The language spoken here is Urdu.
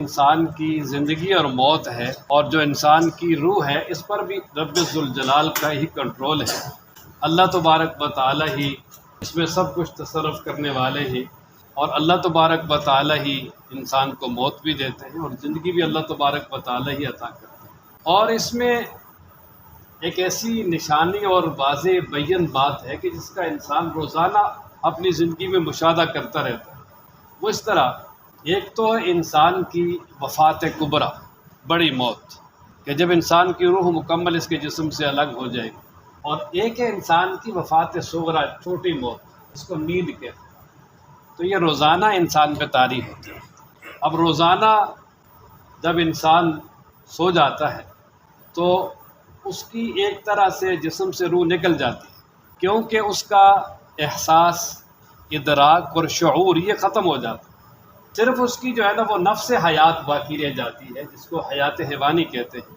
انسان کی زندگی اور موت ہے، اور جو انسان کی روح ہے اس پر بھی رب ذوالجلال کا ہی کنٹرول ہے۔ اللہ تبارک و تعالی ہی اس میں سب کچھ تصرف کرنے والے ہیں، اور اللہ تبارک و تعالی ہی انسان کو موت بھی دیتے ہیں اور زندگی بھی اللہ تبارک و تعالی ہی عطا کرتے ہیں۔ اور اس میں ایک ایسی نشانی اور واضح بین بات ہے کہ جس کا انسان روزانہ اپنی زندگی میں مشاہدہ کرتا رہتا ہے۔ وہ اس طرح، ایک تو انسان کی وفات کبریٰ، بڑی موت، کہ جب انسان کی روح مکمل اس کے جسم سے الگ ہو جائے گی، اور ایک ہے انسان کی وفات صغریٰ، چھوٹی موت، اس کو نیند کہتے ہیں۔ تو یہ روزانہ انسان پہ طاری ہوتی ہے۔ اب روزانہ جب انسان سو جاتا ہے تو اس کی ایک طرح سے جسم سے روح نکل جاتی ہے، کیونکہ اس کا احساس، ادراک اور شعور یہ ختم ہو جاتا ہے۔ صرف اس کی جو ہے نا وہ نفس حیات باقی رہ جاتی ہے، جس کو حیات حیوانی کہتے ہیں۔